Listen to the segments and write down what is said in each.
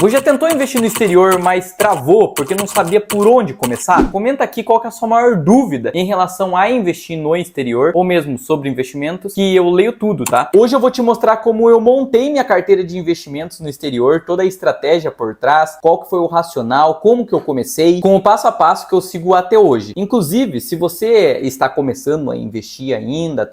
Você já tentou investir no exterior, mas travou porque não sabia por onde começar? Comenta aqui qual que é a sua maior dúvida em relação a investir no exterior ou mesmo sobre investimentos, que eu leio tudo, tá? Hoje eu vou te mostrar como eu montei minha carteira de investimentos no exterior, toda a estratégia por trás, qual que foi o racional, como que eu comecei, com o passo a passo que eu sigo até hoje. Inclusive, se você está começando a investir ainda,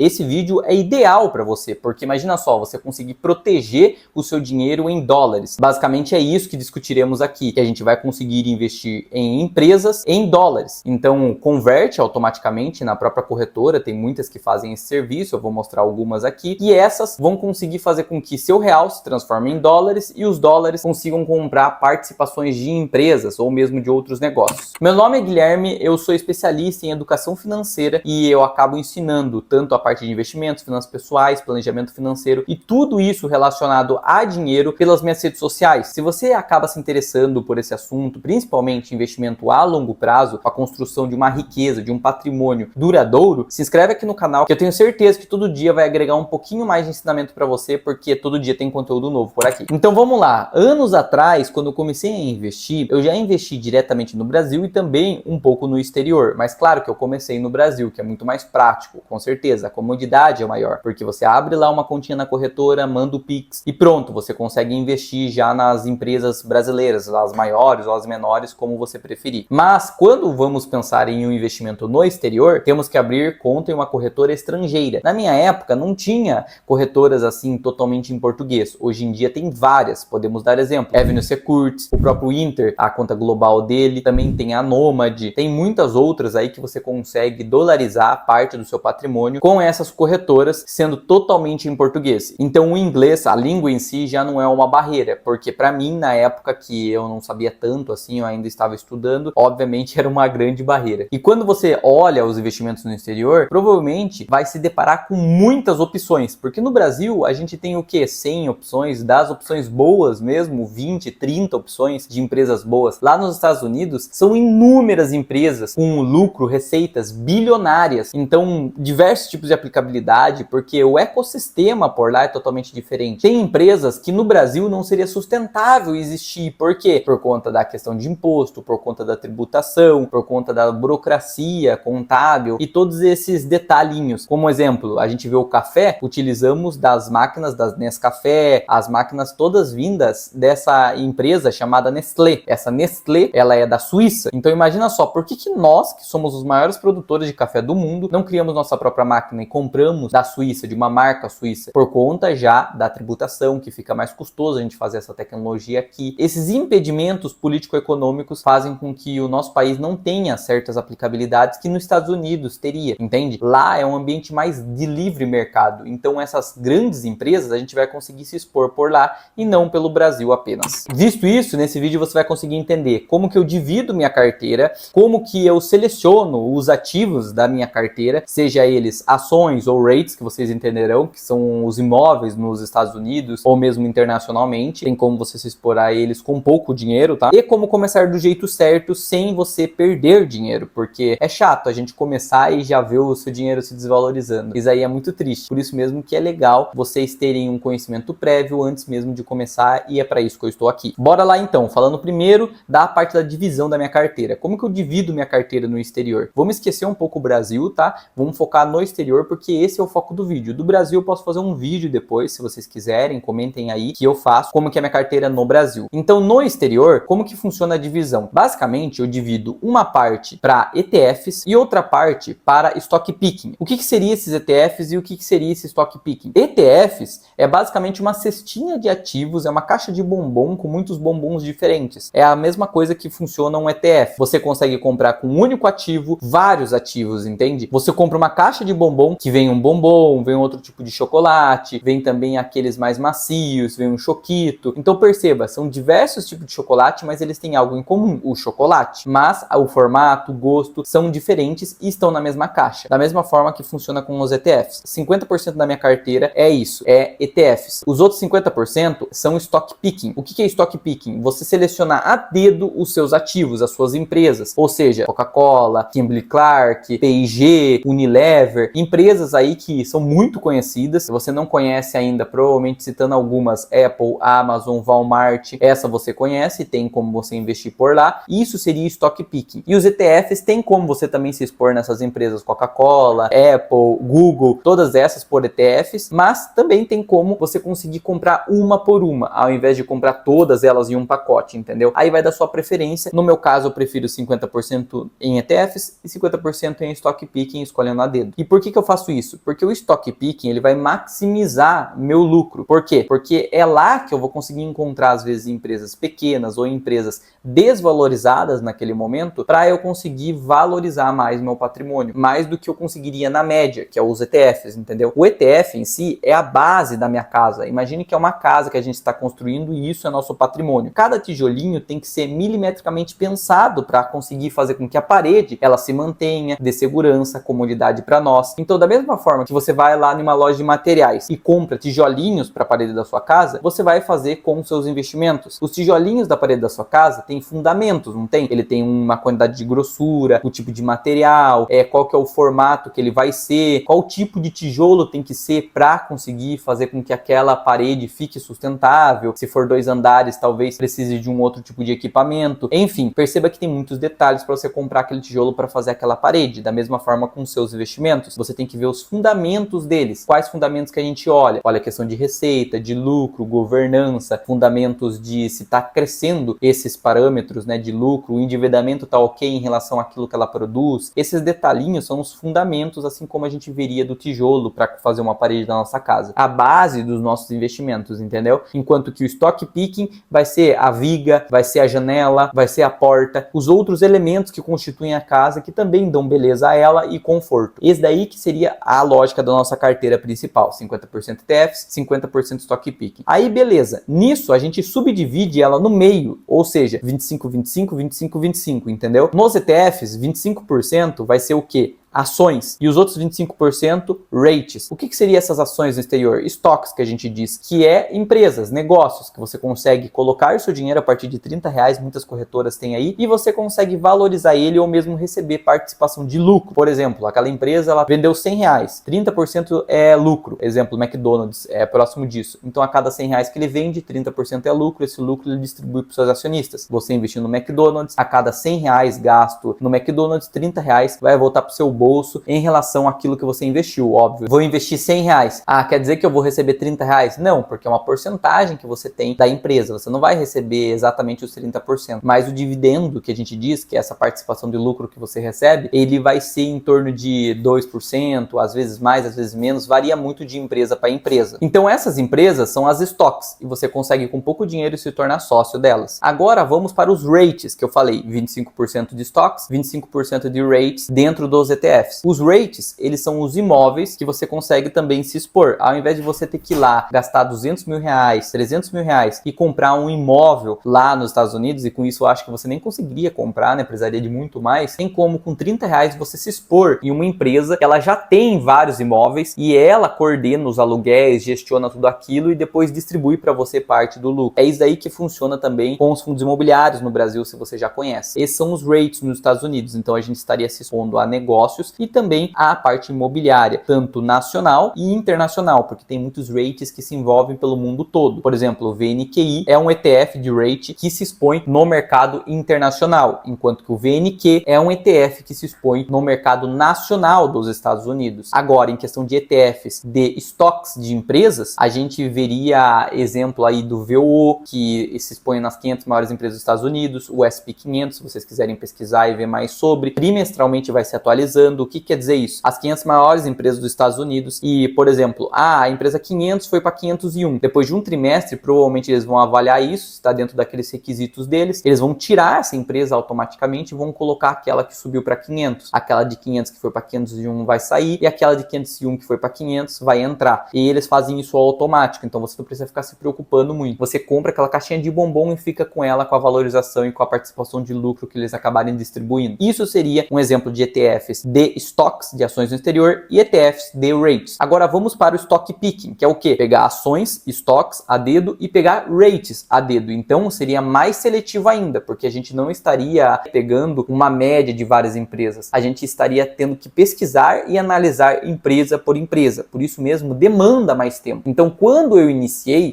esse vídeo é ideal para você, porque imagina só, você conseguir proteger o seu dinheiro em dólares. Basicamente é isso que discutiremos aqui, que a gente vai conseguir investir em empresas em dólares. Então, converte automaticamente na própria corretora, tem muitas que fazem esse serviço, eu vou mostrar algumas aqui, e essas vão conseguir fazer com que seu real se transforme em dólares e os dólares consigam comprar participações de empresas ou mesmo de outros negócios. Meu nome é Guilherme, eu sou especialista em educação financeira e eu acabo ensinando tanto a parte de investimentos, finanças pessoais, planejamento financeiro e tudo isso relacionado a dinheiro pelas minhas redes sociais. Se você acaba se interessando por esse assunto, principalmente investimento a longo prazo, a construção de uma riqueza, de um patrimônio duradouro, se inscreve aqui no canal que eu tenho certeza que todo dia vai agregar um pouquinho mais de ensinamento para você, porque todo dia tem conteúdo novo por aqui. Então vamos lá. Anos atrás, quando eu comecei a investir, eu já investi diretamente no Brasil e também um pouco no exterior, mas claro que eu comecei no Brasil, que é muito mais prático, com certeza, a comodidade é maior, porque você abre lá uma continha na corretora, manda o Pix e pronto, você consegue investir já nas empresas brasileiras, as maiores ou as menores, como você preferir. Mas quando vamos pensar em um investimento no exterior, temos que abrir conta em uma corretora estrangeira. Na minha época não tinha corretoras assim totalmente em português. Hoje em dia tem várias, podemos dar exemplo. Avenue Securities, o próprio Inter, a conta global dele, também tem a Nomad, tem muitas outras aí que você consegue dolarizar parte do seu patrimônio com essas corretoras sendo totalmente em português. Então o inglês, a língua em si já não é uma barreira, porque para mim, na época que eu não sabia tanto assim, eu ainda estava estudando, obviamente era uma grande barreira. E quando você olha os investimentos no exterior, provavelmente vai se deparar com muitas opções, porque no Brasil a gente tem o que? 100 opções, das opções boas mesmo, 20, 30 opções de empresas boas. Lá nos Estados Unidos são inúmeras empresas com lucro, receitas bilionárias, então diversos tipos de aplicabilidade, porque o ecossistema por lá é totalmente diferente. Tem empresas que no Brasil não seria sustentável existir. Por quê? Por conta da questão de imposto, por conta da tributação, por conta da burocracia contábil e todos esses detalhinhos. Como exemplo, a gente vê o café, utilizamos das máquinas das Nescafé, as máquinas todas vindas dessa empresa chamada Nestlé. Essa Nestlé, ela é da Suíça. Então imagina só, por que nós, que somos os maiores produtores de café do mundo, não criamos nossa própria máquina e compramos da Suíça, de uma marca suíça? Por conta já da tributação, que fica mais custoso a gente fazer essa tecnologia aqui. Esses impedimentos político-econômicos fazem com que o nosso país não tenha certas aplicabilidades que nos Estados Unidos teria, entende? Lá é um ambiente mais de livre mercado, então essas grandes empresas a gente vai conseguir se expor por lá e não pelo Brasil apenas. Visto isso, nesse vídeo você vai conseguir entender como que eu divido minha carteira, como que eu seleciono os ativos da minha carteira, seja eles ações ou REITs, que vocês entenderão, que são os imóveis nos Estados Unidos ou mesmo internacionalmente. Tem como você se expor a eles com pouco dinheiro, tá? E como começar do jeito certo sem você perder dinheiro, porque é chato a gente começar e já ver o seu dinheiro se desvalorizando. Isso aí é muito triste. Por isso mesmo que é legal vocês terem um conhecimento prévio antes mesmo de começar, e é para isso que eu estou aqui. Bora lá então, falando primeiro da parte da divisão da minha carteira. Como que eu divido minha carteira no exterior? Vamos esquecer um pouco o Brasil, tá? Vamos focar no exterior, porque esse é o foco do vídeo. Do Brasil eu posso fazer um vídeo depois, se vocês quiserem, comentem aí que eu faço como que é minha carteira no Brasil. Então, no exterior, como que funciona a divisão? Basicamente, eu divido uma parte para ETFs e outra parte para stock picking. O que seria esses ETFs e o que seria esse stock picking? ETFs é basicamente uma cestinha de ativos, é uma caixa de bombom com muitos bombons diferentes. É a mesma coisa que funciona um ETF. Você consegue comprar com um único ativo, vários ativos, entende? Você compra uma caixa de bombom, que vem um bombom, vem outro tipo de chocolate, vem também aqueles mais macios, vem um choquito. Então perceba, são diversos tipos de chocolate, mas eles têm algo em comum, o chocolate. Mas o formato, o gosto são diferentes e estão na mesma caixa. Da mesma forma que funciona com os ETFs. 50% da minha carteira é isso, é ETFs. Os outros 50% são stock picking. O que é stock picking? Você selecionar a dedo os seus ativos, as suas empresas. Ou seja, Coca-Cola, Kimberly-Clark, P&G, Unilever, empresas aí que são muito conhecidas. Se você não conhece ainda, provavelmente citando algumas, Apple, Amazon, Walmart, essa você conhece, tem como você investir por lá. Isso seria stock picking. E os ETFs tem como você também se expor nessas empresas, Coca-Cola, Apple, Google, todas essas por ETFs, mas também tem como você conseguir comprar uma por uma, ao invés de comprar todas elas em um pacote, entendeu? Aí vai da sua preferência. No meu caso, eu prefiro 50% em ETFs e 50% em stock picking, escolhendo a dedo. E por que eu faço isso? Porque o stock picking, ele vai maximizar meu lucro. Por quê? Porque é lá que eu vou conseguir encontrar, às vezes, empresas pequenas ou empresas desvalorizadas naquele momento, para eu conseguir valorizar mais meu patrimônio, mais do que eu conseguiria na média, que é os ETFs, entendeu? O ETF em si é a base da minha casa. Imagine que é uma casa que a gente está construindo e isso é nosso patrimônio. Cada tijolinho tem que ser milimetricamente pensado para conseguir fazer com que a parede ela se mantenha, dê segurança, comodidade para nós. Então, da mesma forma que você vai lá numa loja de materiais e compra tijolinhos para a parede da sua casa, você vai fazer com os seus investimentos. Os tijolinhos da parede da sua casa têm fundamentos, não tem? Ele tem uma quantidade de grossura, o tipo de material, qual que é o formato que ele vai ser, qual tipo de tijolo tem que ser para conseguir fazer com que aquela parede fique sustentável. Se for 2 andares, talvez precise de um outro tipo de equipamento. Enfim, perceba que tem muitos detalhes para você comprar aquele tijolo para fazer aquela parede. Da mesma forma com seus investimentos, você tem que ver os fundamentos deles. Quais fundamentos que a gente olha? Olha a questão de receita, de lucro, governança, fundamentos de se está crescendo esses parâmetros, né, de lucro, o endividamento está ok em relação àquilo que ela produz. Esses detalhinhos são os fundamentos, assim como a gente veria do tijolo para fazer uma parede da nossa casa. A base dos nossos investimentos, entendeu? Enquanto que o stock picking vai ser a viga, vai ser a janela, vai ser a porta, os outros elementos que constituem a casa que também dão beleza a ela e conforto. Esse daí que seria a lógica da nossa carteira principal, 50% ETFs, 50% stock picking. Aí beleza, nisso a gente subdivide ela no meio, ou seja, 25, 25, 25, 25, entendeu? Nos ETFs, 25% vai ser o quê? Ações, e os outros 25% rates. O que seria essas ações no exterior? Estoques, que a gente diz, que é empresas, negócios, que você consegue colocar o seu dinheiro a partir de R$30, muitas corretoras têm aí, e você consegue valorizar ele ou mesmo receber participação de lucro. Por exemplo, aquela empresa, ela vendeu R$100, 30% é lucro. Exemplo, McDonald's é próximo disso. Então, a cada R$100 que ele vende, 30% é lucro, esse lucro ele distribui para os seus acionistas. Você investiu no McDonald's, a cada R$100 gasto no McDonald's, R$30 vai voltar para o seu bolso em relação àquilo que você investiu, óbvio. Vou investir R$100. Ah, quer dizer que eu vou receber R$30? Não, porque é uma porcentagem que você tem da empresa. Você não vai receber exatamente os 30%. Mas o dividendo que a gente diz, que é essa participação de lucro que você recebe, ele vai ser em torno de 2%, às vezes mais, às vezes menos, varia muito de empresa para empresa. Então essas empresas são as stocks e você consegue com pouco dinheiro se tornar sócio delas. Agora vamos para os rates, que eu falei, 25% de stocks, 25% de rates dentro dos ETFs. Os rates, eles são os imóveis que você consegue também se expor. Ao invés de você ter que ir lá gastar R$200 mil, R$300 mil e comprar um imóvel lá nos Estados Unidos, e com isso eu acho que você nem conseguiria comprar, né? Precisaria de muito mais. Tem como com R$30 você se expor em uma empresa que ela já tem vários imóveis e ela coordena os aluguéis, gestiona tudo aquilo e depois distribui para você parte do lucro. É isso aí que funciona também com os fundos imobiliários no Brasil, se você já conhece. Esses são os rates nos Estados Unidos, então a gente estaria se expondo a negócios e também a parte imobiliária, tanto nacional e internacional, porque tem muitos rates que se envolvem pelo mundo todo. Por exemplo, o VNQI é um ETF de rate que se expõe no mercado internacional, enquanto que o VNQ é um ETF que se expõe no mercado nacional dos Estados Unidos. Agora, em questão de ETFs de estoques de empresas, a gente veria exemplo aí do VOO, que se expõe nas 500 maiores empresas dos Estados Unidos, o SP500, se vocês quiserem pesquisar e ver mais sobre, trimestralmente vai se atualizando. O que quer dizer isso? As 500 maiores empresas dos Estados Unidos e, por exemplo, a empresa 500 foi para 501. Depois de um trimestre, provavelmente eles vão avaliar isso, se está dentro daqueles requisitos deles. Eles vão tirar essa empresa automaticamente e vão colocar aquela que subiu para 500. Aquela de 500 que foi para 501 vai sair e aquela de 501 que foi para 500 vai entrar. E eles fazem isso automático, então você não precisa ficar se preocupando muito. Você compra aquela caixinha de bombom e fica com ela, com a valorização e com a participação de lucro que eles acabarem distribuindo. Isso seria um exemplo de ETFs de stocks, de ações no exterior, e ETFs de rates. Agora vamos para o stock picking, que é o quê? Pegar ações, stocks a dedo e pegar rates a dedo. Então seria mais seletivo ainda, porque a gente não estaria pegando uma média de várias empresas. A gente estaria tendo que pesquisar e analisar empresa por empresa. Por isso mesmo, demanda mais tempo. Então, quando eu iniciei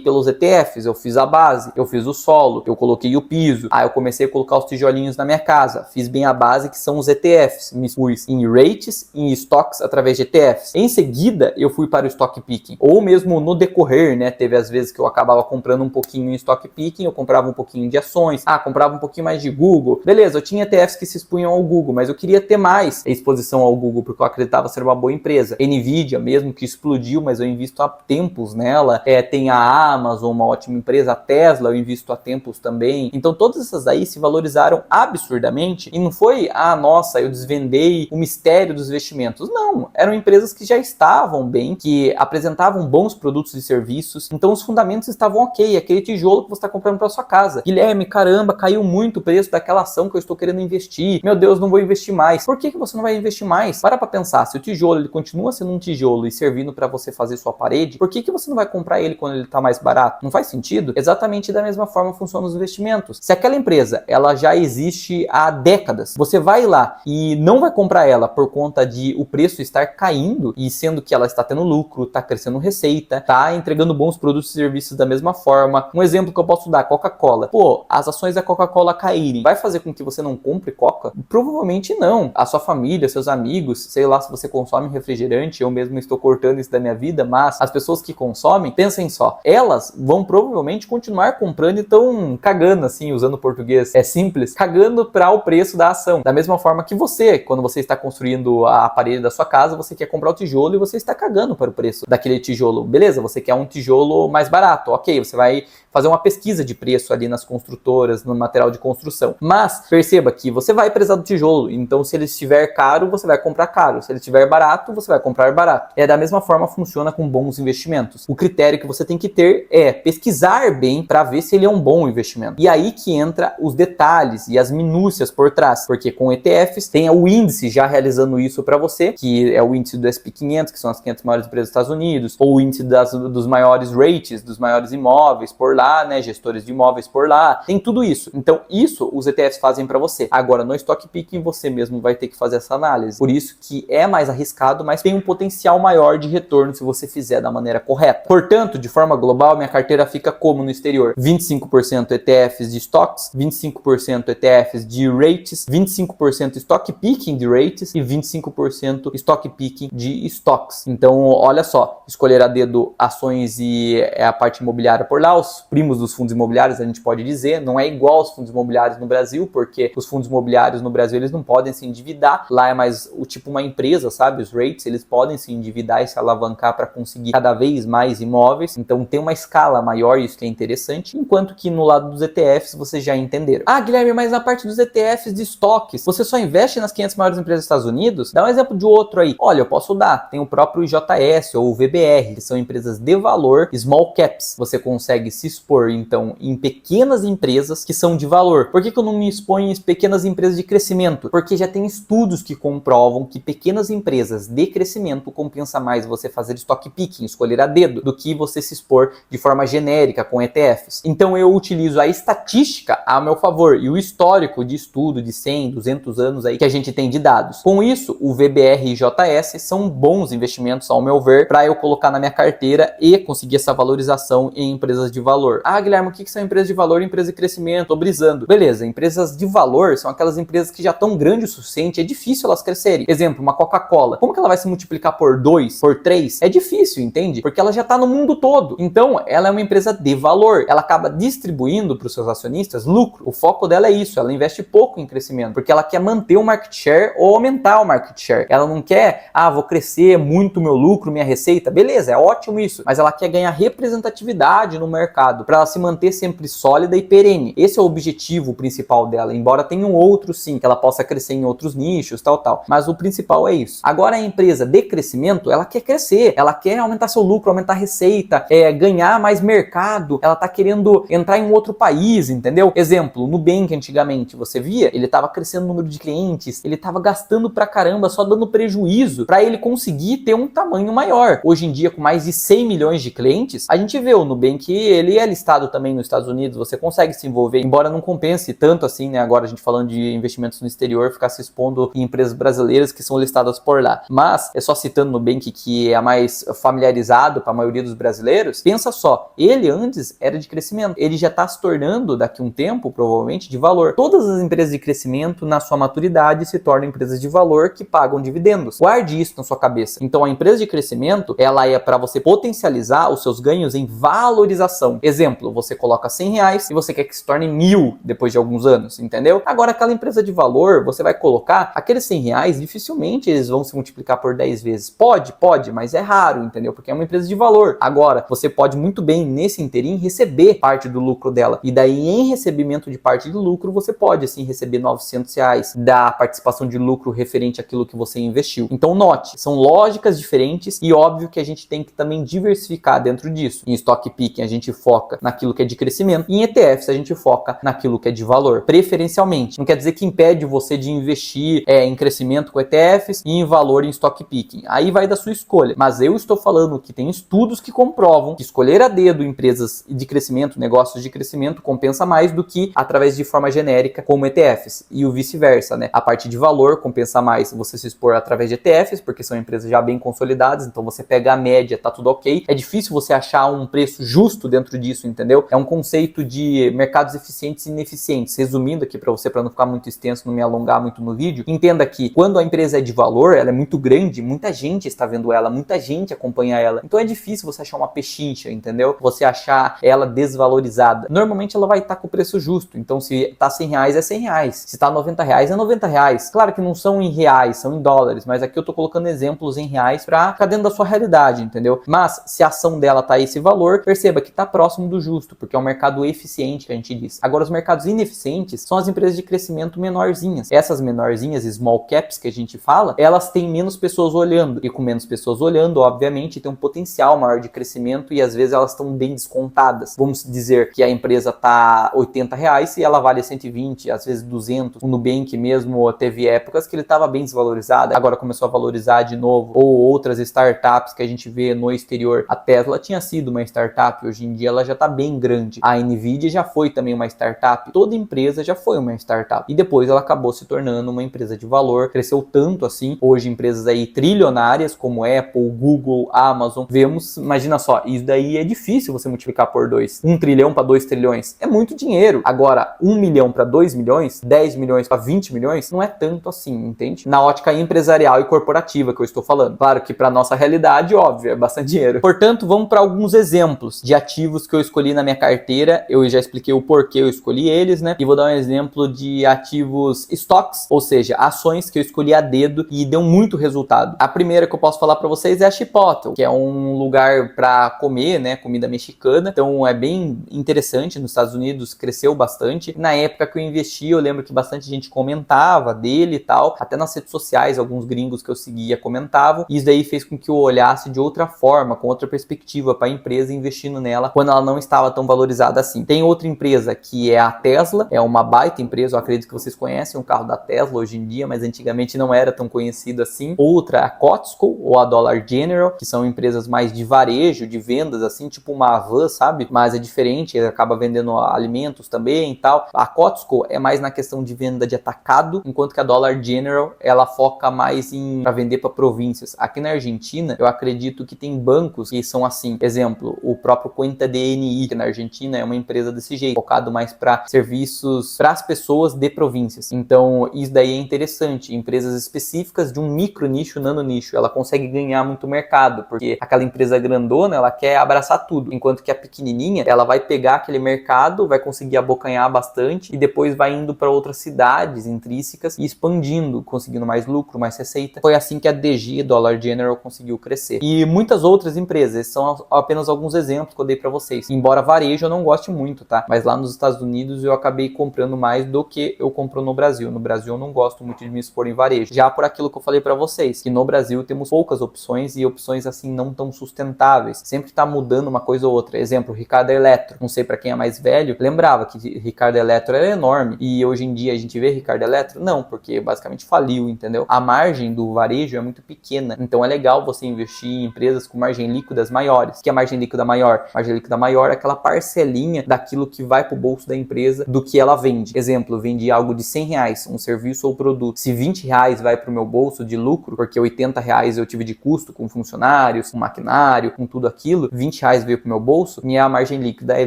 pelos ETFs, eu fiz a base, eu fiz o solo, eu coloquei o piso, eu comecei a colocar os tijolinhos na minha casa, fiz bem a base, que são os ETFs, me pus em rates, em stocks através de ETFs. Em seguida, eu fui para o stock picking, ou mesmo no decorrer, né, teve às vezes que eu acabava comprando um pouquinho em stock picking, eu comprava um pouquinho de ações, comprava um pouquinho mais de Google, beleza, eu tinha ETFs que se expunham ao Google, mas eu queria ter mais exposição ao Google, porque eu acreditava ser uma boa empresa. Nvidia mesmo, que explodiu, mas eu invisto há tempos nela, tem a Amazon, uma ótima empresa, a Tesla eu invisto há tempos também, então todas essas aí se valorizaram absurdamente, e não foi, nossa, eu desvendei o mistério dos investimentos, não, eram empresas que já estavam bem, que apresentavam bons produtos e serviços, então os fundamentos estavam ok, aquele tijolo que você está comprando para sua casa. Guilherme, caramba, caiu muito o preço daquela ação que eu estou querendo investir, meu Deus, não vou investir mais. Por que você não vai investir mais? Para pensar, se o tijolo ele continua sendo um tijolo e servindo para você fazer sua parede, por que você não vai comprar ele quando ele está mais barato? Não faz sentido? Exatamente da mesma forma funcionam os investimentos. Se aquela empresa ela já existe há décadas, você vai lá e não vai comprar ela por conta de o preço estar caindo, e sendo que ela está tendo lucro, está crescendo receita, está entregando bons produtos e serviços da mesma forma. Um exemplo que eu posso dar, Coca-Cola. As ações da Coca-Cola caírem, vai fazer com que você não compre Coca? Provavelmente não. A sua família, seus amigos, sei lá se você consome refrigerante, eu mesmo estou cortando isso da minha vida, mas as pessoas que consomem, pensem só, elas vão provavelmente continuar comprando e estão cagando, assim, usando português simples, cagando para o preço da ação. Da mesma forma que você, quando você está construindo a parede da sua casa, você quer comprar o tijolo e você está cagando para o preço daquele tijolo. Beleza, você quer um tijolo mais barato, ok, você vai fazer uma pesquisa de preço ali nas construtoras, no material de construção. Mas perceba que você vai precisar do tijolo, então se ele estiver caro, você vai comprar caro. Se ele estiver barato, você vai comprar barato. Da mesma forma funciona com bons investimentos. O critério que você tem que ter é pesquisar bem para ver se ele é um bom investimento. E aí que entra os detalhes e as minúcias por trás, porque com ETFs tem o índice já realizando isso para você, que é o índice do S&P 500, que são as 500 maiores empresas dos Estados Unidos, ou o índice dos maiores rates, dos maiores imóveis por lá, né, gestores de imóveis por lá, tem tudo isso. Então isso os ETFs fazem para você. Agora no stock picking você mesmo vai ter que fazer essa análise. Por isso que é mais arriscado, mas tem um potencial maior de retorno se você fizer da maneira correta. Portanto, de forma global, minha carteira fica como no exterior? 25% ETFs de stocks, 25% ETFs de rates, 25% stock picking de rates e 25% stock picking de stocks. Então, olha só, escolher a dedo ações e a parte imobiliária por lá, os primos dos fundos imobiliários, a gente pode dizer, não é igual aos fundos imobiliários no Brasil, porque os fundos imobiliários no Brasil, eles não podem se endividar, lá é mais o tipo uma empresa, sabe? Os rates, eles podem se endividar e se alavancar para conseguir cada vez mais imóveis, então tem uma escala maior, isso que é interessante, enquanto que no lado dos ETFs, vocês já entenderam. Guilherme, mas na parte dos ETFs de estoques, você só investe nas 500 maiores empresas dos Estados Unidos? Dá um exemplo de outro aí. Olha, eu posso dar, tem o próprio IJS ou o VBR, que são empresas de valor, small caps. Você consegue se expor, então, em pequenas empresas que são de valor. Por que eu não me exponho em pequenas empresas de crescimento? Porque já tem estudos que comprovam que pequenas empresas de crescimento compensa mais você fazer stock picking, escolher a dedo, do que você se expor de forma genérica com ETFs. Então eu utilizo a estatística a meu favor e o histórico de estudo de 100, 200 anos aí que a gente tem de dados. Com isso, o VBR e IJS são bons investimentos, ao meu ver, para eu colocar na minha carteira e conseguir essa valorização em empresas de valor. Guilherme, o que são empresas de valor e empresas de crescimento? Tô brisando. Beleza, empresas de valor são aquelas empresas que já estão grandes o suficiente, é difícil elas crescerem. Exemplo, uma Coca-Cola. Como que ela vai se multiplicar por 2, por 3? É difícil, entende? Porque ela já tá no mundo todo. Então, ela é uma empresa de valor. Ela acaba distribuindo para os seus acionistas lucro. O foco dela é isso. Ela investe pouco em crescimento, porque ela quer manter o market share ou aumentar o market share. Ela não quer, vou crescer muito meu lucro, minha receita. Beleza, é ótimo isso. Mas ela quer ganhar representatividade no mercado, para ela se manter sempre sólida e perene. Esse é o objetivo principal dela, embora tenham outros sim, que ela possa crescer em outros nichos, tal. Mas o principal é isso. Agora a empresa de crescimento, ela quer crescer, ela quer aumentar seu lucro, aumentar a receita, ganhar mais mercado, ela tá querendo entrar em um outro país, entendeu? Exemplo, Nubank antigamente, você via, ele tava crescendo o número de clientes, ele tava tava gastando pra caramba, só dando prejuízo para ele conseguir ter um tamanho maior. Hoje em dia, com mais de 100 milhões de clientes, a gente vê o Nubank, ele é listado também nos Estados Unidos, você consegue se envolver, embora não compense tanto assim, né? Agora a gente falando de investimentos no exterior, ficar se expondo em empresas brasileiras que são listadas por lá. Mas, é só citando o Nubank, que é a mais familiarizado para a maioria dos brasileiros, pensa só, ele antes era de crescimento, ele já está se tornando, daqui a um tempo, provavelmente, de valor. Todas as empresas de crescimento, na sua maturidade, se tornam empresas de valor que pagam dividendos. Guarde isso na sua cabeça. Então, a empresa de crescimento, ela é para você potencializar os seus ganhos em valorização. Exemplo, você coloca 100 reais e você quer que se torne 1.000 depois de alguns anos, entendeu? Agora, aquela empresa de valor, você vai colocar aqueles 100 reais, dificilmente eles vão se multiplicar por 10 vezes. Pode, mas é raro, entendeu? Porque é uma empresa de valor. Agora, você pode muito bem, nesse interim, receber parte do lucro dela. E daí, em recebimento de parte do lucro, você pode, assim, receber 900 reais da participação de lucro referente àquilo que você investiu. Então, note, são lógicas diferentes e óbvio que a gente tem que também diversificar dentro disso. Em stock picking, a gente foca naquilo que é de crescimento e em ETFs, a gente foca naquilo que é de valor, preferencialmente. Não quer dizer que impede você de investir em crescimento com ETFs e em valor em stock picking. Aí vai da sua escolha. Mas eu estou falando que tem estudos que comprovam que escolher a dedo empresas de crescimento, negócios de crescimento, compensa mais do que através de forma genérica como ETFs. E o vice-versa, né? A parte de valor compensa mais você se expor através de ETFs, porque são empresas já bem consolidadas, então você pega a média, tá tudo ok. É difícil você achar um preço justo dentro disso, entendeu? É um conceito de mercados eficientes e ineficientes. Resumindo aqui para você, para não ficar muito extenso, não me alongar muito no vídeo, entenda que quando a empresa é de valor, ela é muito grande, muita gente está vendo ela, muita gente acompanha ela. Então é difícil você achar uma pechincha, entendeu? Você achar ela desvalorizada. Normalmente ela vai estar com o preço justo. Então se tá 100 reais, é 100 reais. Se tá 90 reais, é 90 reais. Claro que não são em reais, são em dólares, mas aqui eu tô colocando exemplos em reais para ficar dentro da sua realidade, entendeu? Mas se a ação dela tá esse valor, perceba que tá próximo do justo, porque é um mercado eficiente que a gente diz. Agora, os mercados ineficientes são as empresas de crescimento menorzinhas. Essas menorzinhas, small caps que a gente fala, elas têm menos pessoas olhando. E com menos pessoas olhando, obviamente, tem um potencial maior de crescimento e às vezes elas estão bem descontadas. Vamos dizer que a empresa tá 80 reais e ela vale 120, às vezes 200. O Nubank mesmo teve épocas que ele estava bem desvalorizado, agora começou a valorizar de novo. Ou outras startups que a gente vê no exterior. A Tesla tinha sido uma startup, hoje em dia ela já está bem grande. A Nvidia já foi também uma startup. Toda empresa já foi uma startup. E depois ela acabou se tornando uma empresa de valor. Cresceu tanto assim. Hoje empresas aí trilionárias como Apple, Google, Amazon. Vemos, imagina só, isso daí é difícil você multiplicar por 2. 1 trilhão para 2 trilhões. É muito dinheiro. Agora, 1 milhão para 2 milhões, 10 milhões para 20 milhões, não é tanto assim, entende? Na ótica empresarial e corporativa que eu estou falando. Claro que para nossa realidade, óbvio, é bastante dinheiro. Portanto, vamos para alguns exemplos de ativos que eu escolhi na minha carteira. Eu já expliquei o porquê eu escolhi eles, né? E vou dar um exemplo de ativos stocks, ou seja, ações que eu escolhi a dedo e deu muito resultado. A primeira que eu posso falar para vocês é a Chipotle, que é um lugar para comer, né? Comida mexicana. Então é bem interessante. Nos Estados Unidos cresceu bastante. Na época que eu investi, eu lembro que bastante gente comentava dele e tal. Até nas redes sociais, alguns gringos que eu seguia comentavam. E isso daí fez com que eu olhasse de outra forma, com outra perspectiva para a empresa, investindo nela quando ela não estava tão valorizada assim. Tem outra empresa que é a Tesla, é uma baita empresa, eu acredito que vocês conhecem o carro da Tesla hoje em dia, mas antigamente não era tão conhecido assim. Outra, a Costco ou a Dollar General, que são empresas mais de varejo, de vendas, assim, tipo uma Havan, sabe? Mas é diferente, ele acaba vendendo alimentos também e tal. A Costco é mais na questão de venda de atacado, enquanto que a Dollar General, ela foca mais em para vender para províncias. Aqui na Argentina, eu acredito que tem bancos que são assim. Exemplo, o próprio Cuenta DNI, que na Argentina é uma empresa desse jeito, focado mais para serviços para as pessoas de províncias. Então, isso daí é interessante. Empresas específicas de um micro nicho, nano nicho, ela consegue ganhar muito mercado, porque aquela empresa grandona, ela quer abraçar tudo, enquanto que a pequenininha, ela vai pegar aquele mercado, vai conseguir abocanhar bastante e depois vai indo para outras cidades intrínsecas e expandindo, conseguindo mais lucro, mais receita. Foi assim que a DG, Dollar General, conseguiu crescer. E muitas outras empresas, são apenas alguns exemplos que eu dei para vocês. Embora varejo eu não goste muito, tá? Mas lá nos Estados Unidos eu acabei comprando mais do que eu compro no Brasil. No Brasil eu não gosto muito de me expor em varejo. Já por aquilo que eu falei para vocês, que no Brasil temos poucas opções e opções assim não tão sustentáveis. Sempre tá mudando uma coisa ou outra. Exemplo, Ricardo Eletro. Não sei para quem é mais velho, lembrava que Ricardo Eletro era enorme. E hoje em dia a gente vê Ricardo Eletro? Não, porque basicamente faliu, entendeu? A margem do varejo é muito pequena, então é legal você investir em empresas com margem líquidas maiores. O que é margem líquida maior? Margem líquida maior é aquela parcelinha daquilo que vai pro bolso da empresa do que ela vende. Exemplo, eu vendi algo de R$100, um serviço ou produto. Se R$20 vai pro meu bolso de lucro, porque R$80 eu tive de custo com funcionários, com maquinário, com tudo aquilo, R$20 veio pro meu bolso, minha margem líquida é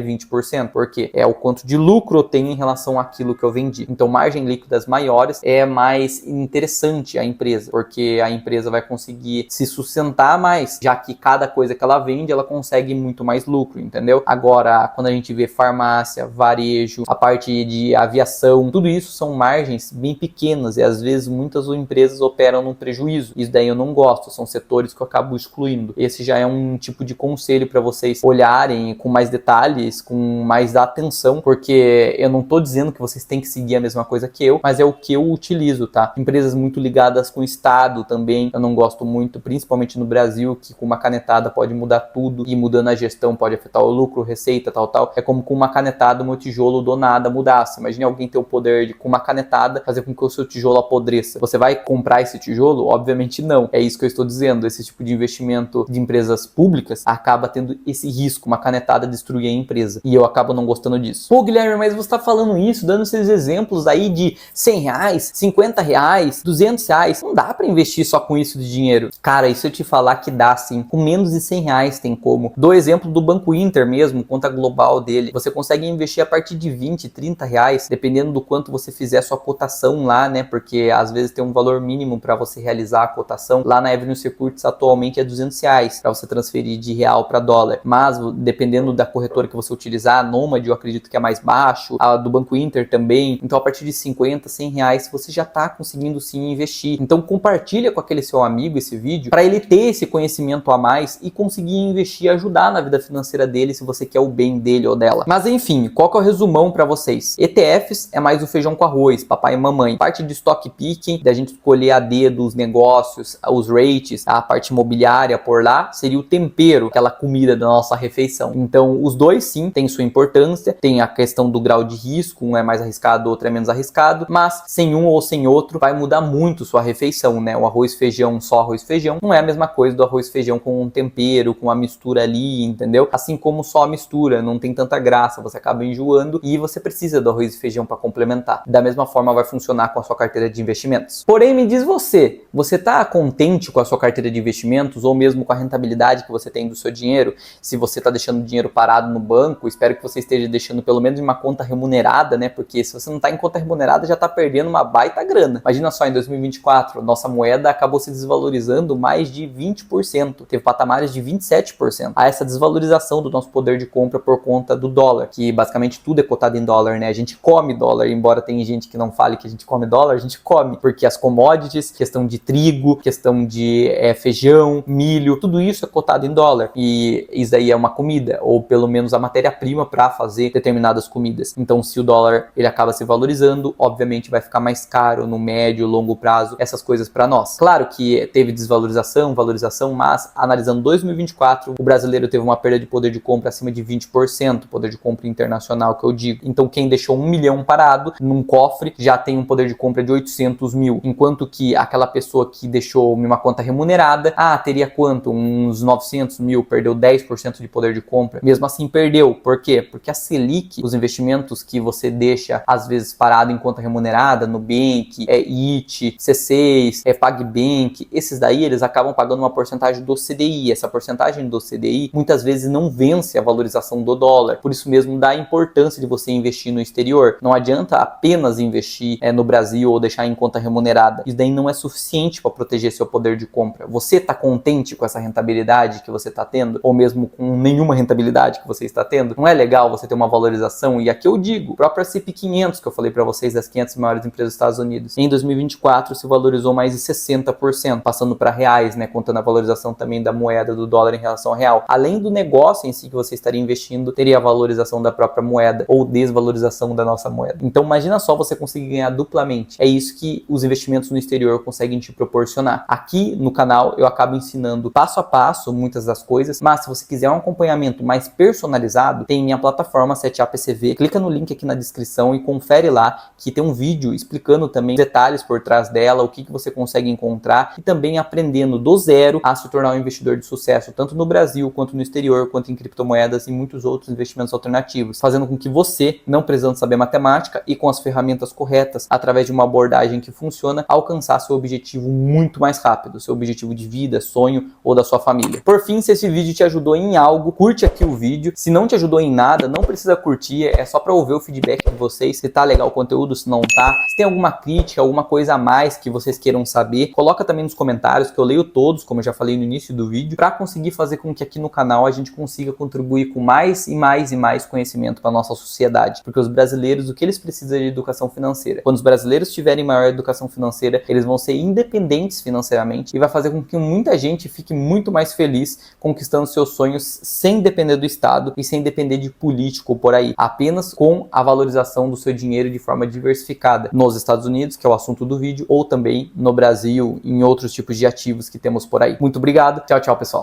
20%, porque é o quanto de lucro eu tenho em relação àquilo que eu vendi. Então, margem líquidas maiores é mais interessante a empresa, porque a empresa vai conseguir se sustentar mais, já que cada coisa que ela vende, ela consegue muito mais lucro, entendeu? Agora, quando a gente vê farmácia, varejo, a parte de aviação, tudo isso são margens bem pequenas e às vezes muitas empresas operam num prejuízo. Isso daí eu não gosto, são setores que eu acabo excluindo. Esse já é um tipo de conselho para vocês olharem com mais detalhes, com mais atenção, porque eu não tô dizendo que vocês têm que seguir a mesma coisa que eu, mas é o que eu utilizo, tá? Empresas muito ligadas com o Estado também, eu não gosto muito, principalmente no Brasil, que com uma canetada pode mudar tudo e mudando a gestão pode afetar o lucro, receita, tal. É como com uma canetada o meu tijolo do nada mudasse. Imagine alguém ter o poder de, com uma canetada, fazer com que o seu tijolo apodreça. Você vai comprar esse tijolo? Obviamente não. É isso que eu estou dizendo. Esse tipo de investimento de empresas públicas acaba tendo esse risco, uma canetada destruir a empresa. E eu acabo não gostando disso. Pô, Guilherme, mas você está falando isso, dando esses exemplos aí de R$100, R$50, R$200. Não dá para investir só com isso de dinheiro. Cara, e se eu te falar que dá sim, com menos de R$100 tem como. Dou exemplo do Banco Inter mesmo, conta global dele. Você consegue investir a partir de R$20, R$30, dependendo do quanto você fizer sua cotação lá, né? Porque às vezes tem um valor mínimo para você realizar a cotação. Lá na Avenue Securities atualmente é R$200 para você transferir de real para dólar. Mas dependendo da corretora que você utilizar, a Nomad eu acredito que é mais baixo, a do Banco Inter também. Então a partir de R$50, R$100 você já está conseguindo sim investir. Então compartilha com aquele seu amigo esse vídeo para ele ter esse conhecimento a mais e conseguir investir e ajudar na vida financeira dele se você quer o bem dele ou dela. Mas enfim, qual que é o resumão para vocês? ETFs é mais o feijão com arroz, papai e mamãe. Parte de stock picking, da gente escolher a dedo os negócios, os rates, a parte imobiliária por lá, seria o tempero, aquela comida da nossa refeição. Então os dois sim têm sua importância, tem a questão do grau de risco, um é mais arriscado, outro é menos arriscado, mas sem um ou sem outro vai mudar muito sua refeição, né? O arroz feijão, só arroz feijão, não é a mesma coisa do arroz feijão com um tempero, com a mistura ali, entendeu? Assim como só a mistura, não tem tanta graça, você acaba enjoando e você precisa do arroz e feijão para complementar. Da mesma forma vai funcionar com a sua carteira de investimentos. Porém, me diz você tá contente com a sua carteira de investimentos ou mesmo com a rentabilidade que você tem do seu dinheiro? Se você tá deixando dinheiro parado no banco, espero que você esteja deixando pelo menos em uma conta remunerada, né? Porque se você não tá em conta remunerada, já tá perdendo uma baita grana. Imagina só, em 2024, nossa moeda acabou se desvalorizando mais de 20%. Teve patamares de 27%. Há essa desvalorização do nosso poder de compra por conta do dólar, que basicamente tudo é cotado em dólar, né? A gente come dólar, embora tenha gente que não fale que a gente come dólar, a gente come, porque as commodities, questão de trigo, questão de feijão, milho, tudo isso é cotado em dólar. E isso aí é uma comida, ou pelo menos a matéria-prima para fazer determinadas comidas. Então, se o dólar ele acaba se valorizando, obviamente vai ficar mais caro no médio, longo prazo, essas coisas para nós. Claro que teve desvalorização, valorização, mas analisando 2024, o brasileiro teve uma perda de poder de compra acima de 20%, poder de compra internacional que eu digo. Então, quem deixou 1 milhão parado num cofre já tem um poder de compra de 800 mil, enquanto que aquela pessoa que deixou uma conta remunerada, teria quanto? Uns 900 mil, perdeu 10% de poder de compra. Mesmo assim, perdeu. Por quê? Porque a Selic, os investimentos que você deixa, às vezes, parado em conta remunerada, Nubank, IT, C6, PagBank, esses daí, eles acabam pagando uma porcentagem do CDI. Essa porcentagem do CDI, muitas vezes, não vence a valorização do dólar. Por isso mesmo, dá a importância de você investir no exterior. Não adianta apenas investir no Brasil ou deixar em conta remunerada. Isso daí não é suficiente para proteger seu poder de compra. Você está contente com essa rentabilidade que você está tendo? Ou mesmo com nenhuma rentabilidade que você está tendo? Não é legal você ter uma valorização? E aqui eu digo, o próprio S&P 500 que eu falei para vocês, das 500 maiores empresas dos Estados Unidos, em 2024 se valorizou mais de 60%, passando para reais, né? Contando a valorização também da moeda do dólar em relação ao real. Além do negócio em si que você estaria investindo, teria a valorização da própria moeda ou desvalorização da nossa moeda. Então imagina só você conseguir ganhar duplamente. É isso que os investimentos no exterior conseguem te proporcionar. Aqui no canal eu acabo ensinando passo a passo muitas das coisas, mas se você quiser um acompanhamento mais personalizado, tem minha plataforma 7A PCV. Clica no link aqui na descrição e confere lá que tem um vídeo explicando também também detalhes por trás dela, o que você consegue encontrar e também aprendendo do zero a se tornar um investidor de sucesso, tanto no Brasil, quanto no exterior, quanto em criptomoedas e muitos outros investimentos alternativos, fazendo com que você, não precisando saber matemática e com as ferramentas corretas, através de uma abordagem que funciona, alcançar seu objetivo muito mais rápido, seu objetivo de vida, sonho ou da sua família. Por fim, se esse vídeo te ajudou em algo, curte aqui o vídeo. Se não te ajudou em nada, não precisa curtir, é só para ouvir o feedback de vocês, se tá legal o conteúdo, se não tá. Se tem alguma crítica, alguma coisa a mais que vocês queiram saber, coloca também nos comentários, que eu leio todos, como eu já falei no início do vídeo, para conseguir fazer com que aqui no canal a gente consiga contribuir com mais e mais e mais conhecimento para nossa sociedade, porque os brasileiros, o que eles precisam é de educação financeira. Quando os brasileiros tiverem maior educação financeira, eles vão ser independentes financeiramente e vai fazer com que muita gente fique muito mais feliz conquistando seus sonhos sem depender do Estado e sem depender de político por aí, apenas com a valorização do seu dinheiro de forma diversificada nos Estados Unidos, que é o assunto do vídeo, ou também no Brasil, em outros tipos de ativos que temos por aí. Muito obrigado, tchau, tchau, pessoal.